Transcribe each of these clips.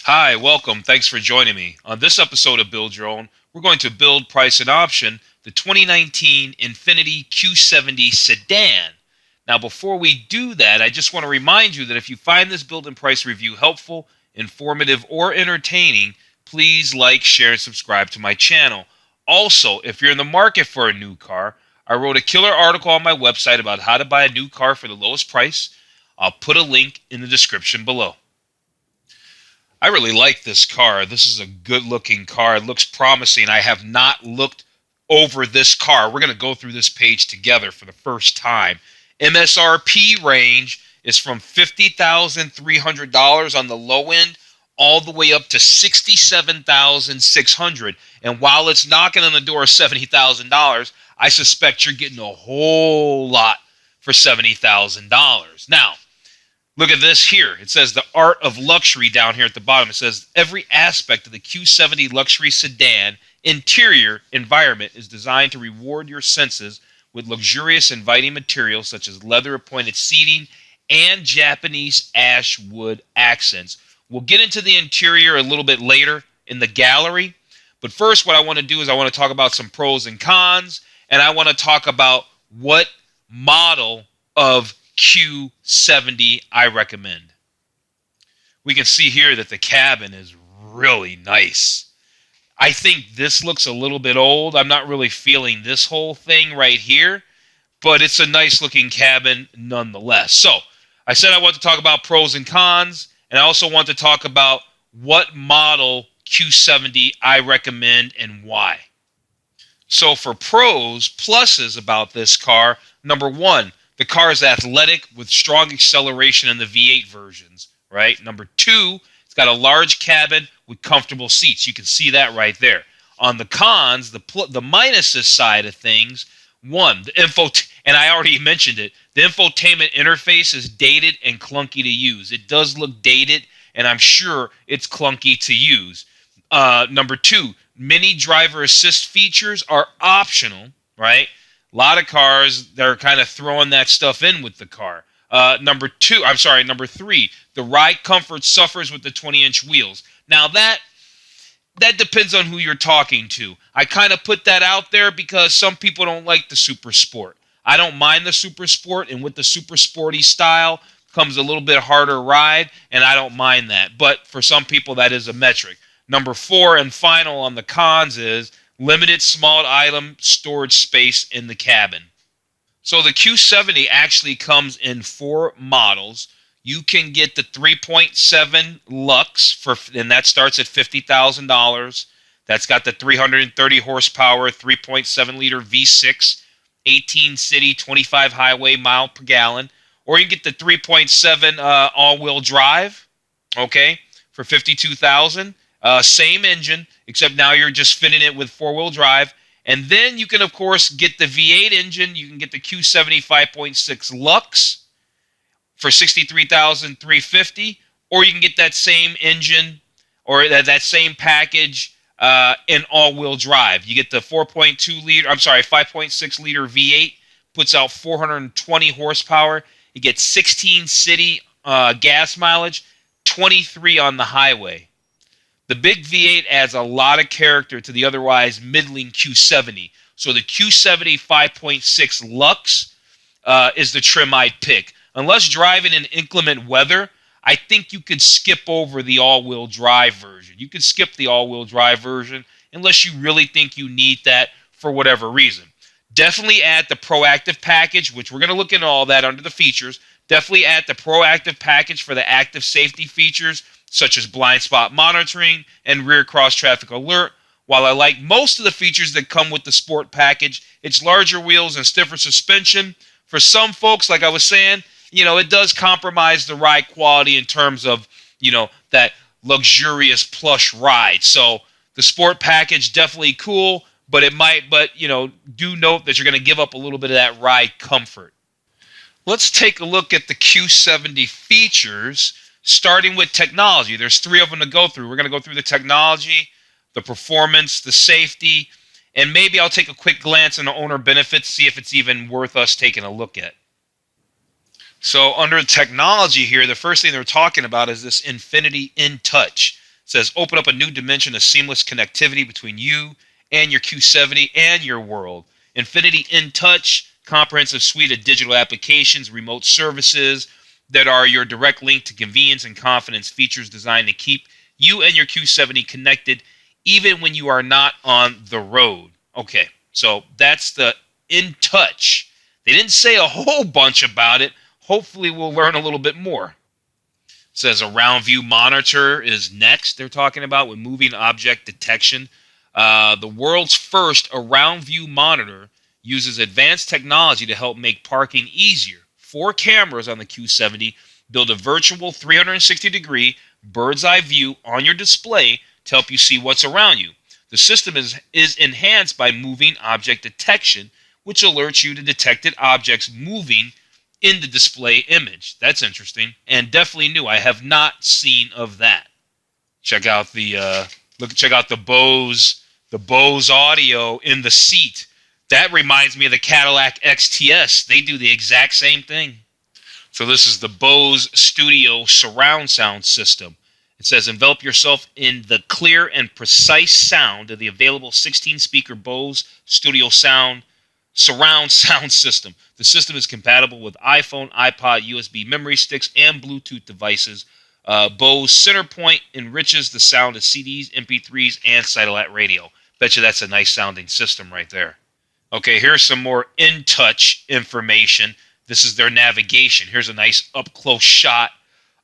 Hi, welcome. Thanks for joining me. On this episode of Build Your Own, we're going to build, price, and option the 2019 Infiniti Q70 sedan. Now, before we do that, I just want to remind you that if you find this build and price review helpful, informative, or entertaining, please like, share, and subscribe to my channel. Also, if you're in the market for a new car, I wrote a killer article on my website about how to buy a new car for the lowest price. I'll put a link in the description below. I really like this car. This is a good-looking car. It looks promising. I have not looked over this car. We're going to go through this page together for the first time. MSRP range is from $50,300 on the low end all the way up to $67,600. And while it's knocking on the door of $70,000, I suspect you're getting a whole lot for $70,000. Now, look at this here. It says the art of luxury down here at the bottom. It says every aspect of the Q70 luxury sedan interior environment is designed to reward your senses with luxurious inviting materials such as leather appointed seating and Japanese ash wood accents. We'll get into the interior a little bit later in the gallery. But first, what I want to do is I want to talk about some pros and cons, and I want to talk about what model of Q70 I recommend. We can see here that the cabin is really nice. I think this looks a little bit old. I'm not really feeling this whole thing right here, but it's a nice looking cabin nonetheless. So I said I want to talk about pros and cons, and I also want to talk about what model Q70 I recommend and why. So for pros, pluses about this car, number one, the car is athletic with strong acceleration in the V8 versions, right? Number two, it's got a large cabin with comfortable seats. You can see that right there. On the cons, the minuses side of things, one, and I already mentioned it, the infotainment interface is dated and clunky to use. It does look dated, and I'm sure it's clunky to use. Number two, many driver assist features are optional, right? A lot of cars, they're kind of throwing that stuff in with the car. Number three, the ride comfort suffers with the 20-inch wheels. Now, that depends on who you're talking to. I kind of put that out there because some people don't like the Super Sport. I don't mind the Super Sport, and with the Super Sporty style comes a little bit harder ride, and I don't mind that. But for some people, that is a metric. Number four and final on the cons is limited small item storage space in the cabin. So the Q70 actually comes in four models. You can get the 3.7 Luxe, and that starts at $50,000. That's got the 330 horsepower, 3.7 liter V6, 18 city, 25 highway mile per gallon. Or you can get the 3.7 all-wheel drive, okay, for $52,000. Same engine, except now you're just fitting it with four-wheel drive. And then you can, of course, get the V8 engine. You can get the Q70 5.6 LUXE for $63,350, or you can get that same engine or that same package in all-wheel drive. You get the 5.6 liter V8, puts out 420 horsepower. You get 16 city gas mileage, 23 on the highway. The big V8 adds a lot of character to the otherwise middling Q70. So the Q70 5.6 LUXE is the trim I'd pick. Unless driving in inclement weather, I think you could skip over the all-wheel drive version. You could skip the all-wheel drive version unless you really think you need that for whatever reason. Definitely add the proactive package, which we're going to look into all that under the features. Definitely add the proactive package for the active safety features, such as blind spot monitoring and rear cross traffic alert. While I like most of the features that come with the sport package, its larger wheels and stiffer suspension, for some folks, like I was saying, it does compromise the ride quality in terms of, that luxurious plush ride. So the sport package, definitely cool, but do note that you're going to give up a little bit of that ride comfort. Let's take a look at the Q70 features, starting with technology. There's three of them to go through. We're going to go through the technology, the performance, the safety, and maybe I'll take a quick glance on the owner benefits, see if it's even worth us taking a look at. So under technology here, the first thing they're talking about is this Infiniti InTouch. says open up a new dimension of seamless connectivity between you and your Q70 and your world. Infiniti InTouch, comprehensive suite of digital applications, remote services that are your direct link to convenience and confidence, features designed to keep you and your Q70 connected even when you are not on the road. Okay, so that's the InTouch. They didn't say a whole bunch about it. Hopefully we'll learn a little bit more. It says a round view monitor is next. They're talking about with moving object detection. The world's first around view monitor uses advanced technology to help make parking easier. 4 cameras on the Q70 build a virtual 360-degree bird's eye view on your display to help you see what's around you. The system is enhanced by moving object detection, which alerts you to detected objects moving in the display image. That's interesting and definitely new. I have not seen of that. Check out the Bose audio in the seat. That reminds me of the Cadillac XTS. They do the exact same thing. So this is the Bose Studio surround sound system. It says envelop yourself in the clear and precise sound of the available 16-speaker Bose Studio surround sound system. The system is compatible with iPhone, iPod, USB memory sticks, and Bluetooth devices. Bose Centerpoint enriches the sound of CDs, MP3s, and satellite radio. Bet you that's a nice sounding system right there. Okay, here's some more InTouch information. This is their navigation. Here's a nice up-close shot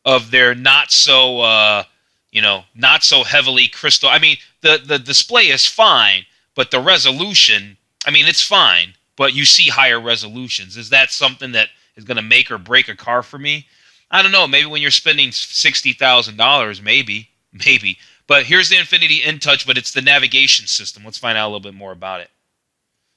of their not so heavily crystal. I mean, the display is fine, but the resolution, I mean, it's fine, but you see higher resolutions. Is that something that is going to make or break a car for me? I don't know. Maybe when you're spending $60,000, maybe. But here's the Infiniti InTouch, but it's the navigation system. Let's find out a little bit more about it.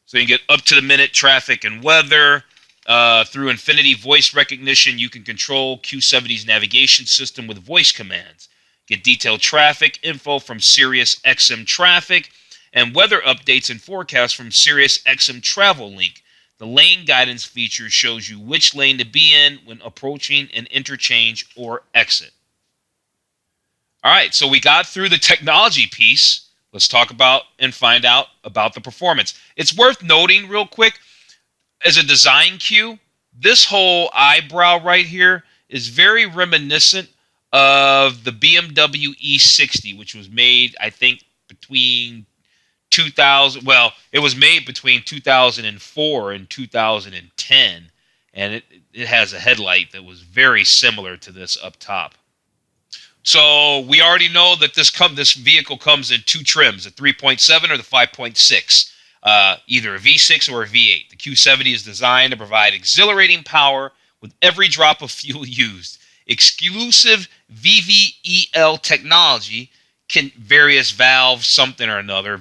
So you can get up-to-the-minute traffic and weather. Through Infiniti voice recognition, you can control Q70's navigation system with voice commands. Get detailed traffic info from Sirius XM Traffic and weather updates and forecasts from Sirius XM Travel Link. The lane guidance feature shows you which lane to be in when approaching an interchange or exit. All right, so we got through the technology piece. Let's talk about and find out about the performance. It's worth noting real quick, as a design cue, this whole eyebrow right here is very reminiscent of the BMW E60, which was made, I think, between 2000. Well, it was made between 2004 and 2010, and it has a headlight that was very similar to this up top. So we already know that this vehicle comes in 2 trims, the 3.7 or the 5.6. Either a V6 or a V8. The Q70 is designed to provide exhilarating power with every drop of fuel used. Exclusive VVEL technology various valve something or another,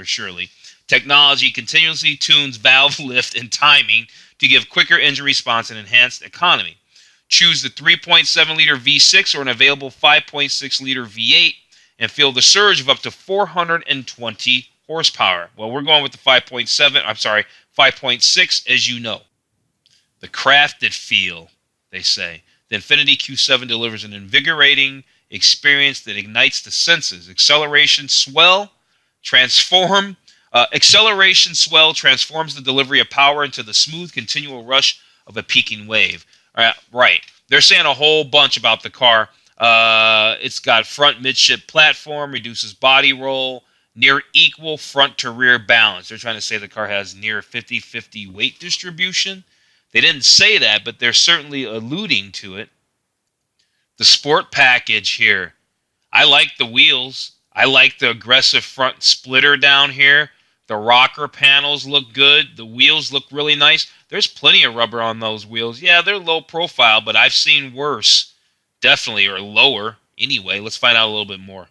surely. Technology continuously tunes valve lift and timing to give quicker engine response and enhanced economy. Choose the 3.7-liter V6 or an available 5.6-liter V8 and feel the surge of up to 420 horsepower. Well, we're going with the 5.6, as you know. The crafted feel, they say. The Infiniti Q7 delivers an invigorating experience that ignites the senses. Acceleration swell transforms the delivery of power into the smooth, continual rush of a peaking wave. Right. They're saying a whole bunch about the car. It's got front midship platform, reduces body roll, near equal front to rear balance. They're trying to say the car has near 50-50 weight distribution. They didn't say that, but they're certainly alluding to it. The sport package here. I like the wheels. I like the aggressive front splitter down here. The rocker panels look good. The wheels look really nice. There's plenty of rubber on those wheels. Yeah, they're low profile, but I've seen worse. Definitely, or lower. Anyway, let's find out a little bit more. It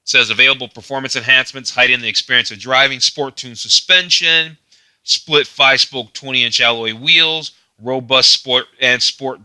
says available performance enhancements, heightening the experience of driving, sport-tuned suspension, split 5-spoke 20-inch alloy wheels, robust sport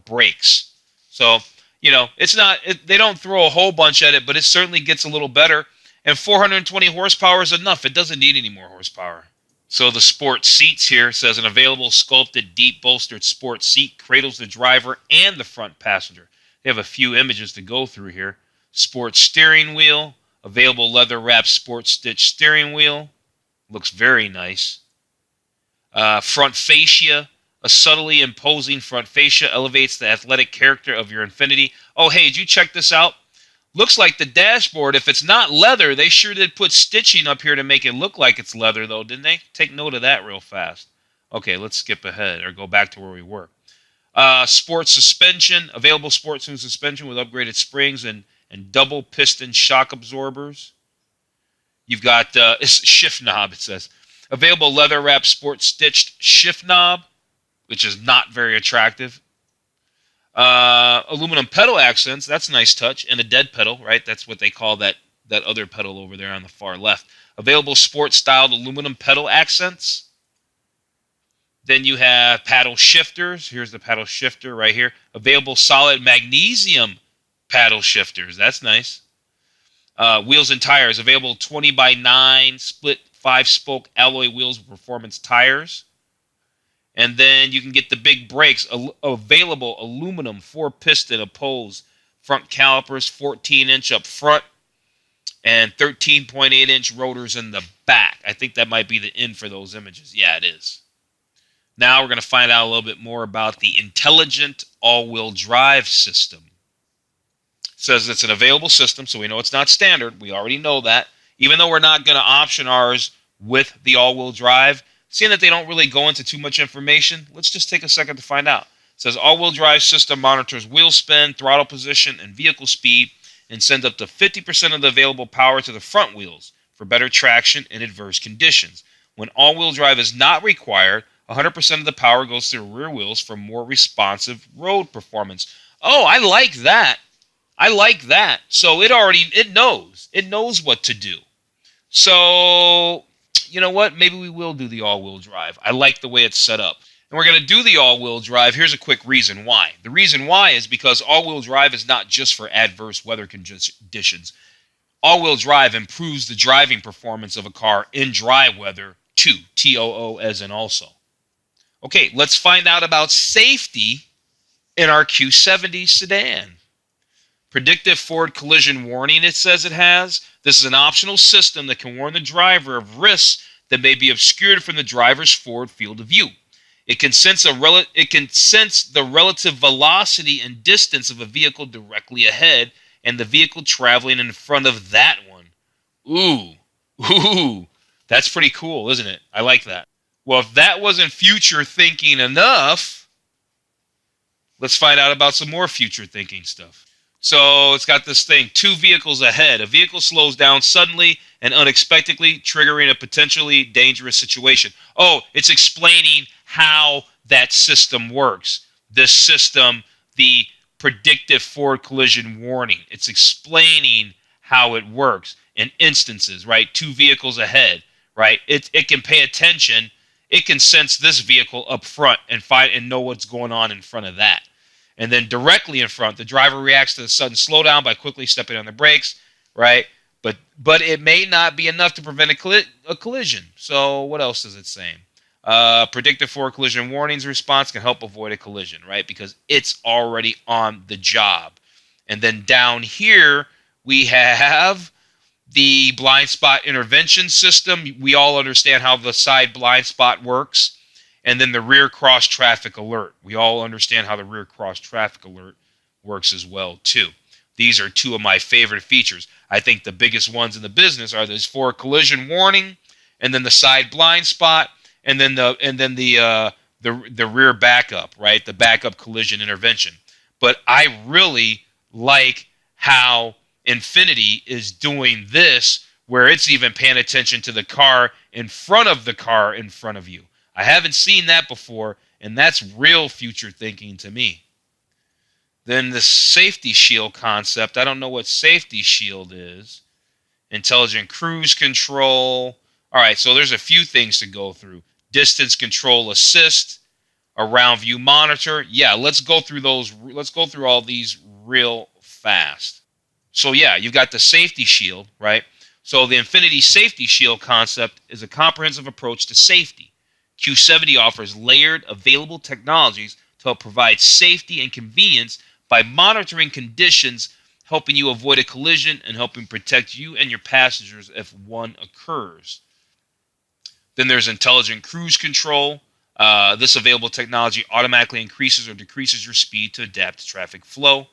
brakes. So, it's not, they don't throw a whole bunch at it, but it certainly gets a little better. And 420 horsepower is enough. It doesn't need any more horsepower. So the sport seats here says an available sculpted, deep bolstered sport seat cradles the driver and the front passenger. They have a few images to go through here. Sports steering wheel, available leather wrapped sports stitch steering wheel. Looks very nice. Front fascia. A subtly imposing front fascia elevates the athletic character of your Infiniti. Oh, hey, did you check this out? Looks like the dashboard, if it's not leather, they sure did put stitching up here to make it look like it's leather, though, didn't they? Take note of that real fast. Okay, let's skip ahead or go back to where we were. Sports suspension. Available sports smooth suspension with upgraded springs and double piston shock absorbers. You've got shift knob, it says. Available leather wrapped sports stitched shift knob, which is not very attractive. Aluminum pedal accents, that's a nice touch, and a dead pedal, right? That's what they call that other pedal over there on the far left. Available sports-styled aluminum pedal accents. Then you have paddle shifters. Here's the paddle shifter right here. Available solid magnesium paddle shifters. That's nice. Wheels and tires. Available 20x9 split 5-spoke alloy wheels with performance tires. And then you can get the big brakes. Available aluminum 4-piston opposed front calipers, 14-inch up front, and 13.8-inch rotors in the back. I think that might be the in for those images. Yeah, it is. Now we're going to find out a little bit more about the intelligent all-wheel drive system. It says it's an available system, so we know it's not standard. We already know that. Even though we're not going to option ours with the all-wheel drive, seeing that they don't really go into too much information, let's just take a second to find out. It says all-wheel drive system monitors wheel spin, throttle position, and vehicle speed, and sends up to 50% of the available power to the front wheels for better traction in adverse conditions. When all-wheel drive is not required, 100% of the power goes to the rear wheels for more responsive road performance. Oh, I like that. I like that. So it knows what to do. So, you know what? Maybe we will do the all-wheel drive. I like the way it's set up. And we're going to do the all-wheel drive. Here's a quick reason why. The reason why is because all-wheel drive is not just for adverse weather conditions. All-wheel drive improves the driving performance of a car in dry weather too. T-O-O as in also. Okay, let's find out about safety in our Q70 sedan. Predictive forward collision warning, it says it has. This is an optional system that can warn the driver of risks that may be obscured from the driver's forward field of view. It can sense the relative velocity and distance of a vehicle directly ahead and the vehicle traveling in front of that one. Ooh, that's pretty cool, isn't it? I like that. Well, if that wasn't future thinking enough, let's find out about some more future thinking stuff. So it's got this thing, 2 vehicles ahead. A vehicle slows down suddenly and unexpectedly, triggering a potentially dangerous situation. Oh, it's explaining how that system works. This system, the predictive forward collision warning. It's explaining how it works in instances, right? 2 vehicles ahead, right? It can pay attention. It can sense this vehicle up front and know what's going on in front of that. And then directly in front, the driver reacts to the sudden slowdown by quickly stepping on the brakes, right? But it may not be enough to prevent a collision. So what else is it saying? Predictive forward collision warnings response can help avoid a collision, right? Because it's already on the job. And then down here, we have the blind spot intervention system. We all understand how the side blind spot works. And then the rear cross traffic alert. We all understand how the rear cross traffic alert works as well, too. These are 2 of my favorite features. I think the biggest ones in the business are this forward collision warning, and then the side blind spot, and then the rear backup, right? The backup collision intervention. But I really like how Infiniti is doing this, where it's even paying attention to the car in front of you. I haven't seen that before, and that's real future thinking to me. Then the safety shield concept. I don't know what safety shield is. Intelligent cruise control. All right, so there's a few things to go through. Distance control assist, around view monitor. Yeah, let's go through those. Let's go through all these real fast. So yeah, you've got the safety shield, right? So the Infiniti safety shield concept is a comprehensive approach to safety. Q70 offers layered, available technologies to help provide safety and convenience by monitoring conditions, helping you avoid a collision and helping protect you and your passengers if one occurs. Then there's intelligent cruise control. This available technology automatically increases or decreases your speed to adapt to traffic flow,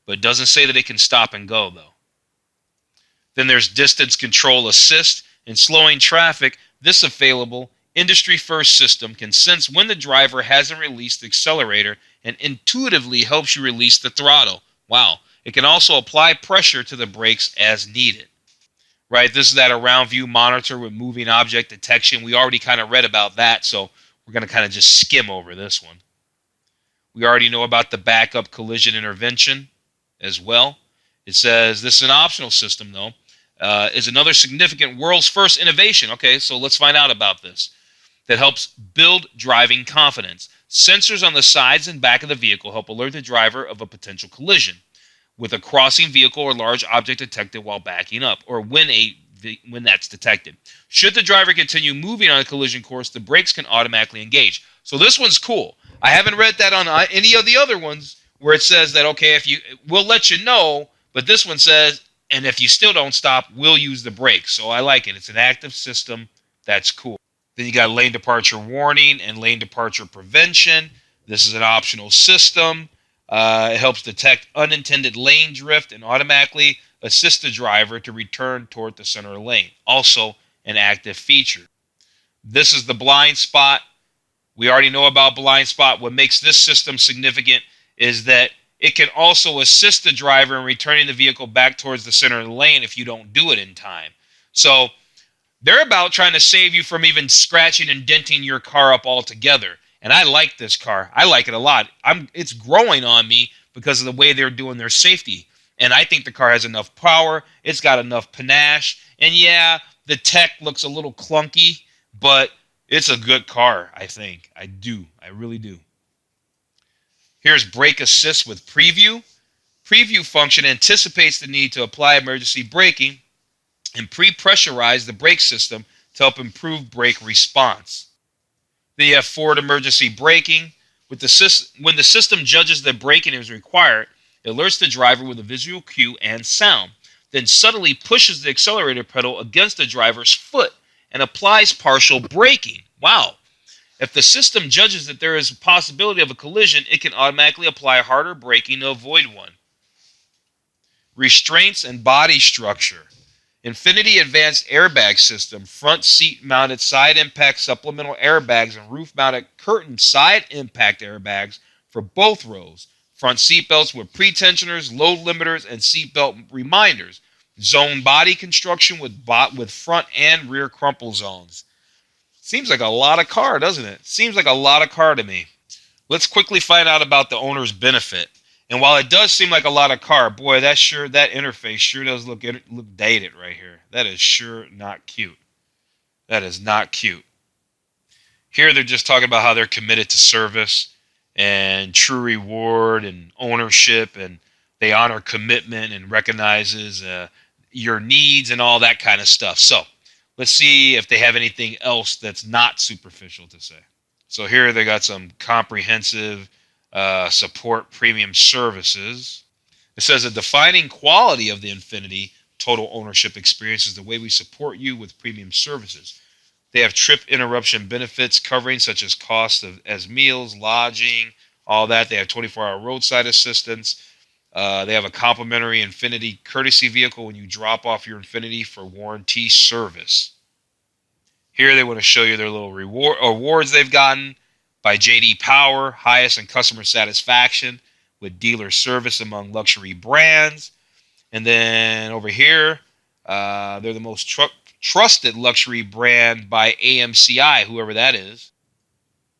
but it doesn't say that it can stop and go, though. Then there's distance control assist. In slowing traffic, this available industry-first system can sense when the driver hasn't released the accelerator and intuitively helps you release the throttle. Wow. It can also apply pressure to the brakes as needed. Right, this is that around view monitor with moving object detection. We already kind of read about that, so we're going to kind of just skim over this one. We already know about the backup collision intervention as well. It says this is an optional system, though. Is another significant world's first innovation. Okay, so let's find out about this. That helps build driving confidence. Sensors on the sides and back of the vehicle help alert the driver of a potential collision with a crossing vehicle or large object detected while backing up, or when that's detected. Should the driver continue moving on a collision course, the brakes can automatically engage. So this one's cool. I haven't read that on any of the other ones where it says that, okay, we'll let you know, but this one says, and if you still don't stop, we'll use the brakes. So I like it. It's an active system. That's cool. Then you got lane departure warning and lane departure prevention. This is an optional system. It helps detect unintended lane drift and automatically assist the driver to return toward the center lane. Also an active feature. This is the blind spot. We already know about blind spot. What makes this system significant is that it can also assist the driver in returning the vehicle back towards the center of the lane if you don't do it in time. So they're about trying to save you from even scratching and denting your car up altogether. And I like this car. I like it a lot. It's growing on me because of the way they're doing their safety. And I think the car has enough power. It's got enough panache. And yeah, the tech looks a little clunky, but it's a good car, I think. I do. I really do. Here's brake assist with preview. Preview function anticipates the need to apply emergency braking and pre-pressurize the brake system to help improve brake response. Then you have forward emergency braking. When the system judges that braking is required, it alerts the driver with a visual cue and sound, then suddenly pushes the accelerator pedal against the driver's foot and applies partial braking. Wow. If the system judges that there is a possibility of a collision, it can automatically apply harder braking to avoid one. Restraints and body structure. Infiniti Advanced Airbag System, front seat mounted side impact supplemental airbags and roof mounted curtain side impact airbags for both rows. Front seat belts with pretensioners, load limiters, and seat belt reminders. Zone body construction with front and rear crumple zones. Seems like a lot of car, doesn't it? Seems like a lot of car to me. Let's quickly find out about the owner's benefit. And while it does seem like a lot of car, boy, that interface sure does look dated right here. That is sure not cute. That is not cute. Here they're just talking about how they're committed to service and true reward and ownership, and they honor commitment and recognizes your needs and all that kind of stuff. So let's see if they have anything else that's not superficial to say. So here they got some comprehensive support premium services. It says a defining quality of the Infiniti total ownership experience is the way we support you with premium services. They have trip interruption benefits covering such as costs as meals, lodging, all that. They have 24-hour roadside assistance. They have a complimentary Infiniti courtesy vehicle when you drop off your Infiniti for warranty service. Here they want to show you their little awards they've gotten by J.D. Power, highest in customer satisfaction with dealer service among luxury brands. And then over here, they're the most trusted luxury brand by AMCI, whoever that is.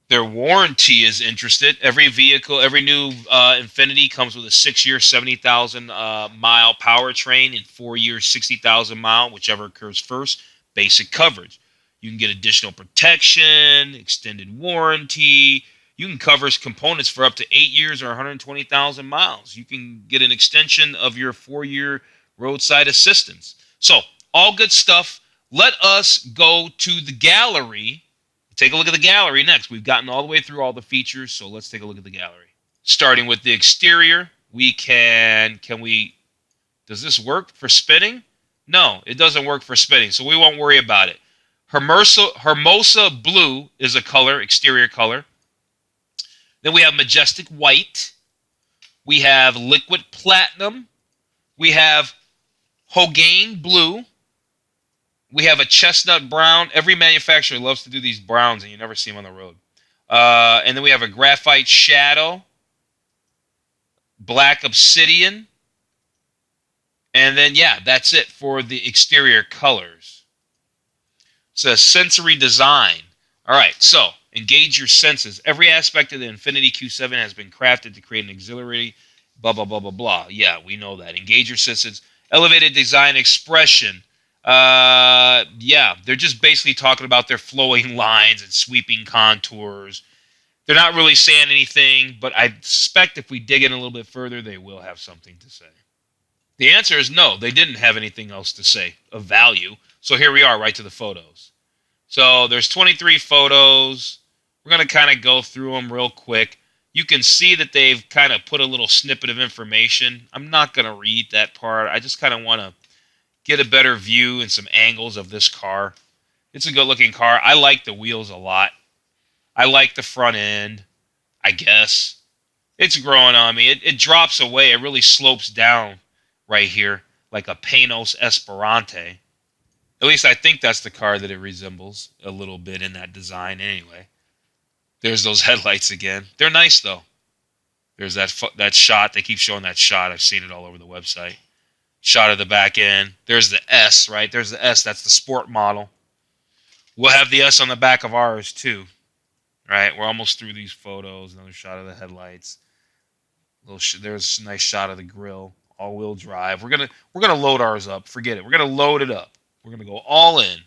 Their warranty is interested. Every vehicle, every new Infiniti comes with a 6-year, 70,000 mile powertrain and 4-year, 60,000 mile, whichever occurs first, basic coverage. You can get additional protection, extended warranty. You can cover components for up to 8 years or 120,000 miles. You can get an extension of your 4-year roadside assistance. So, all good stuff. Let us go to the gallery. Take a look at the gallery next. We've gotten all the way through all the features, so let's take a look at the gallery. Starting with the exterior, does this work for spinning? No, it doesn't work for spinning, so we won't worry about it. Hermosa blue is a color, exterior color. Then we have majestic white. We have liquid platinum. We have Hogane blue. We have a chestnut brown. Every manufacturer loves to do these browns, and you never see them on the road. And then we have a graphite shadow, black obsidian, and then, yeah, that's it for the exterior colors. It says sensory design. All right, so engage your senses. Every aspect of the Infiniti Q7 has been crafted to create an exhilarating blah, blah, blah, blah, blah. Yeah, we know that. Engage your senses. Elevated design expression. Yeah, they're just basically talking about their flowing lines and sweeping contours. They're not really saying anything, but I suspect if we dig in a little bit further, they will have something to say. The answer is no, they didn't have anything else to say of value. So here we are, right to the photos. So there's 23 photos. We're going to kind of go through them real quick. You can see that they've kind of put a little snippet of information. I'm not going to read that part. I just kind of want to get a better view and some angles of this car. It's a good-looking car. I like the wheels a lot. I like the front end, I guess. It's growing on me. It drops away. It really slopes down right here like a Panos Esperante. At least I think that's the car that it resembles a little bit in that design anyway. There's those headlights again. They're nice, though. There's that shot. They keep showing that shot. I've seen it all over the website. Shot of the back end. There's the S, right? There's the S. That's the sport model. We'll have the S on the back of ours, too. Right? We're almost through these photos. Another shot of the headlights. There's a nice shot of the grill. All-wheel drive. We're gonna load ours up. Forget it. We're gonna load it up. We're gonna go all in.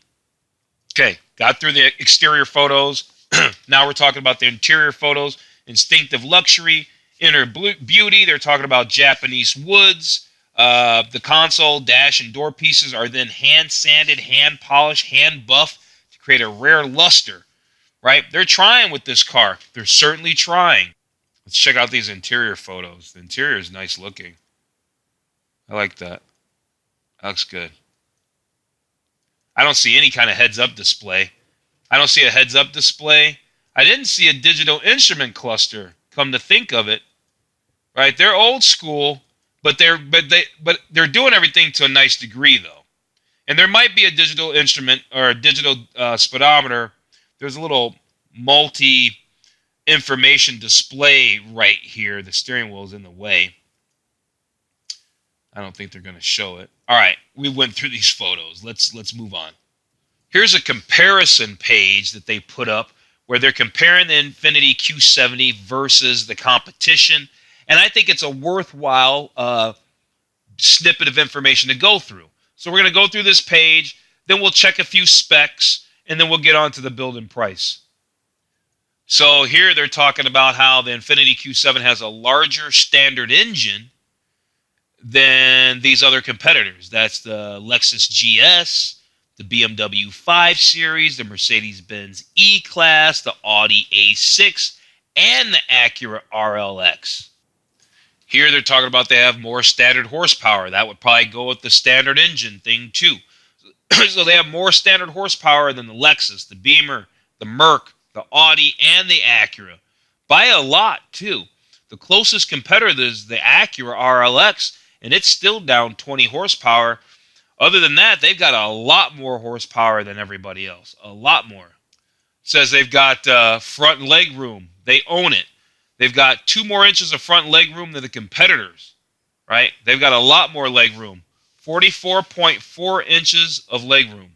Okay, got through the exterior photos. Now we're talking about the interior photos. Instinctive luxury, inner beauty. They're talking about Japanese woods. The console, dash, and door pieces are then hand sanded, hand polished, hand buffed to create a rare luster. Right? They're trying with this car. They're certainly trying. Let's check out these interior photos. The interior is nice looking. I like that. That looks good. I don't see any kind of heads-up display. I don't see a heads-up display. I didn't see a digital instrument cluster, come to think of it. Right? They're old school, but they're doing everything to a nice degree, though. And there might be a digital instrument or a digital speedometer. There's a little multi-information display right here. The steering wheel is in the way. I don't think they're going to show it. All right, we went through these photos. Let's move on. Here's a comparison page that they put up where they're comparing the Infiniti Q70 versus the competition. And I think it's a worthwhile snippet of information to go through. So we're going to go through this page, then we'll check a few specs, and then we'll get on to the build and price. So here they're talking about how the Infiniti Q7 has a larger standard engine than these other competitors. That's the Lexus GS, the BMW 5 Series, the Mercedes-Benz E-Class, the Audi A6, and the Acura RLX. Here they're talking about they have more standard horsepower. That would probably go with the standard engine thing too. So they have more standard horsepower than the Lexus, the Beamer, the Merc, the Audi, and the Acura. By a lot too. The closest competitor is the Acura RLX, and it's still down 20 horsepower. Other than that, they've got a lot more horsepower than everybody else. A lot more. It says they've got front leg room. They own it. They've got 2 more inches of front leg room than the competitors. Right? They've got a lot more leg room. 44.4 inches of leg room.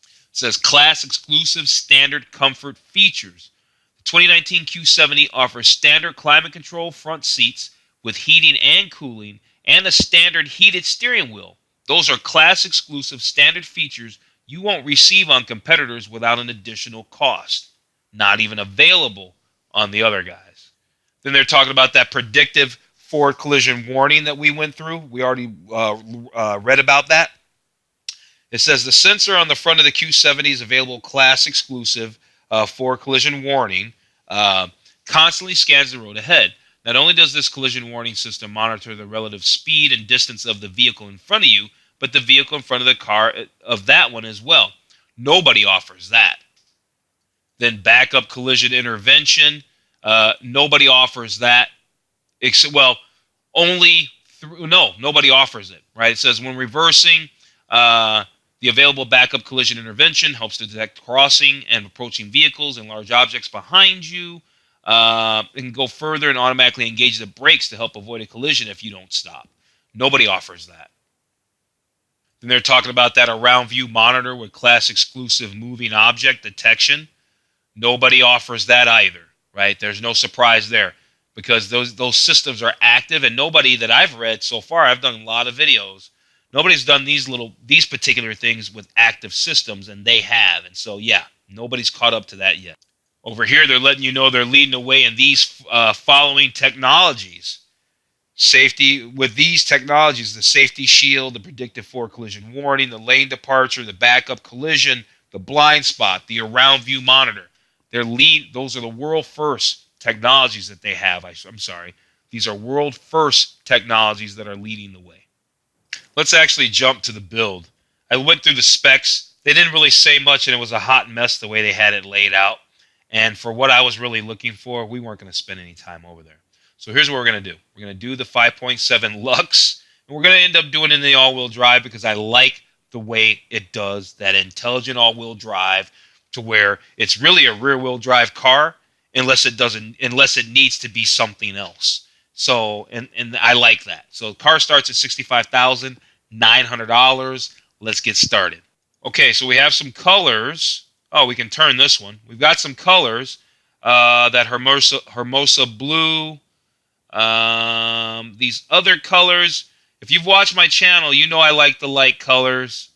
It says class exclusive standard comfort features. The 2019 Q70 offers standard climate control front seats with heating and cooling, and a standard heated steering wheel. Those are class-exclusive standard features you won't receive on competitors without an additional cost. Not even available on the other guys. Then they're talking about that predictive forward collision warning that we went through. We already read about that. It says the sensor on the front of the Q70 is available class-exclusive forward collision warning. Constantly scans the road ahead. Now, Not only does this collision warning system monitor the relative speed and distance of the vehicle in front of you, but the vehicle in front of the car of that one as well. Nobody offers that. Then backup collision intervention. Nobody offers that. Well, nobody offers it, right? It says when reversing, the available backup collision intervention helps to detect crossing and approaching vehicles and large objects behind you. It can go further and automatically engage the brakes to help avoid a collision if you don't stop. Nobody offers that. Then they're talking about that around view monitor with class exclusive moving object detection. Nobody offers that either, right? There's no surprise there because those systems are active, and nobody that I've read so far, I've done a lot of videos, nobody's done these particular things with active systems, and they have. And so, yeah, nobody's caught up to that yet. Over here, they're letting you know they're leading the way in these following technologies. Safety, with these technologies, the safety shield, the predictive forward collision warning, the lane departure, the backup collision, the blind spot, the around view monitor. Those are the world first technologies that they have. I'm sorry. These are world first technologies that are leading the way. Let's actually jump to the build. I went through the specs. They didn't really say much, and it was a hot mess the way they had it laid out. And for what I was really looking for, we weren't going to spend any time over there. So here's what we're going to do. We're going to do the 5.7 LUXE, and we're going to end up doing it in the all-wheel drive because I like the way it does that intelligent all-wheel drive to where it's really a rear-wheel drive car unless it needs to be something else. So, and I like that. So the car starts at $65,900. Let's get started. Okay, so we have some colors. Oh, we can turn this one. We've got some colors. That Hermosa blue. These other colors. If you've watched my channel, you know I like the light colors.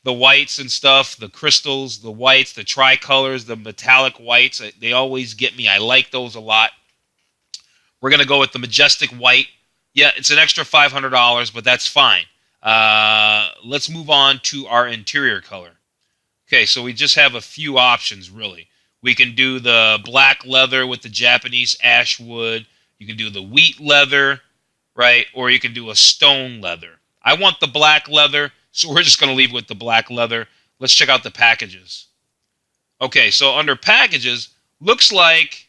The whites and stuff, the crystals, the whites, the tricolors, the metallic whites. They always get me. I like those a lot. We're going to go with the majestic white. Yeah, it's an extra $500, but that's fine. Let's move on to our interior color. Okay, so we just have a few options, really. We can do the black leather with the Japanese ash wood. You can do the wheat leather, right? Or you can do a stone leather. I want the black leather, so we're just going to leave with the black leather. Let's check out the packages. Okay, so under packages, looks like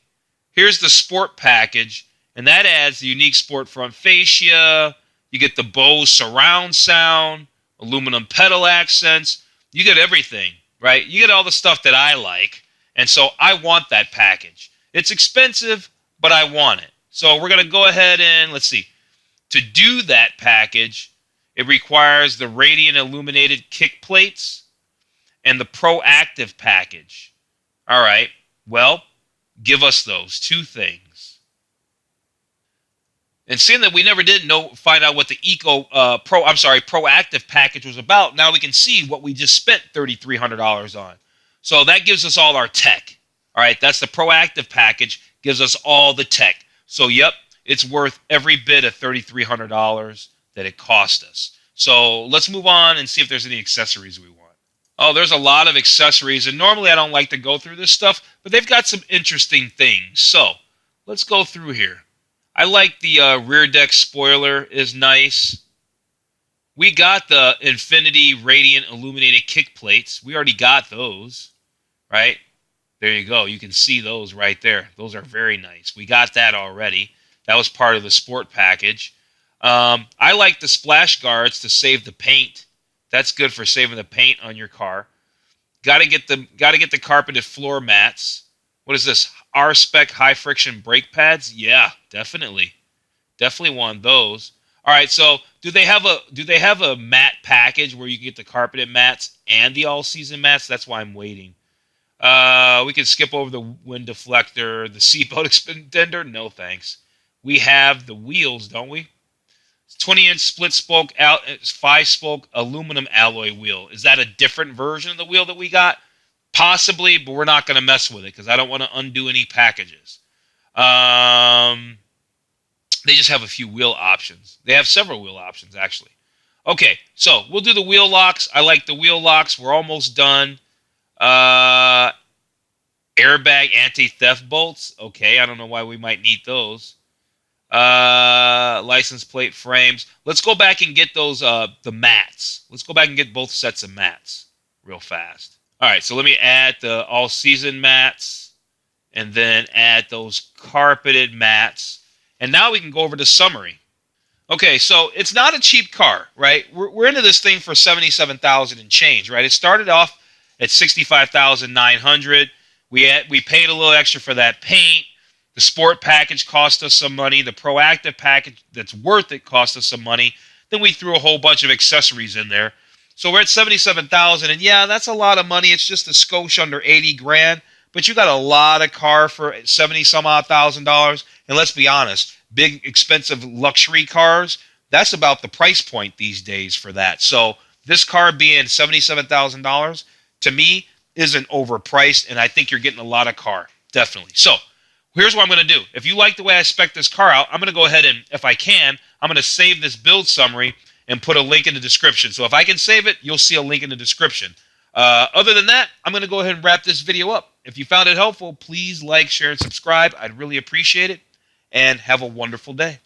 here's the sport package, and that adds the unique sport front fascia. You get the Bose surround sound, aluminum pedal accents. You get everything, right? You get all the stuff that I like, and so I want that package. It's expensive, but I want it. So we're going to go ahead and, let's see. To do that package, it requires the radiant illuminated kick plates and the proactive package. All right, well, give us those two things. And seeing that we never did find out what the proactive package was about, now we can see what we just spent $3,300 on. So that gives us all our tech. All right, that's the proactive package, gives us all the tech. So, yep, it's worth every bit of $3,300 that it cost us. So let's move on and see if there's any accessories we want. Oh, there's a lot of accessories, and normally I don't like to go through this stuff, but they've got some interesting things. So let's go through here. I like the rear deck spoiler is nice. We got the Infiniti Radiant Illuminated kick plates. We already got those, right? There you go. You can see those right there. Those are very nice. We got that already. That was part of the sport package. I like the splash guards to save the paint. That's good for saving the paint on your car. Got to get the carpeted floor mats. What is this? R-Spec high friction brake pads? Yeah, definitely. Definitely want those. All right, so do they have a matte package where you can get the carpeted mats and the all-season mats? That's why I'm waiting. We can skip over the wind deflector, the seatbelt extender. No, thanks. We have the wheels, don't we? 20-inch split spoke, 5-spoke aluminum alloy wheel. Is that a different version of the wheel that we got? Possibly, but we're not going to mess with it because I don't want to undo any packages. They just have a few wheel options. They have several wheel options, actually. Okay, so we'll do the wheel locks. I like the wheel locks. We're almost done. Airbag anti-theft bolts. Okay, I don't know why we might need those. License plate frames. Let's go back and get those the mats. Let's go back and get both sets of mats real fast. All right, so let me add the all-season mats and then add those carpeted mats. And now we can go over to summary. Okay, so it's not a cheap car, right? We're into this thing for $77,000 and change, right? It started off at $65,900. We paid a little extra for that paint. The sport package cost us some money. The proactive package that's worth it cost us some money. Then we threw a whole bunch of accessories in there. So we're at $77,000, and yeah, that's a lot of money. It's just a skosh under 80 grand, but you got a lot of car for 70 some odd $1,000. And let's be honest, big expensive luxury cars, that's about the price point these days for that. So this car being $77,000 to me isn't overpriced, and I think you're getting a lot of car, definitely. So here's what I'm going to do. If you like the way I spec this car out, I'm going to go ahead and, if I can, I'm going to save this build summary and put a link in the description. So if I can save it, you'll see a link in the description. Other than that, I'm going to go ahead and wrap this video up. If you found it helpful, please like, share, and subscribe. I'd really appreciate it. And have a wonderful day.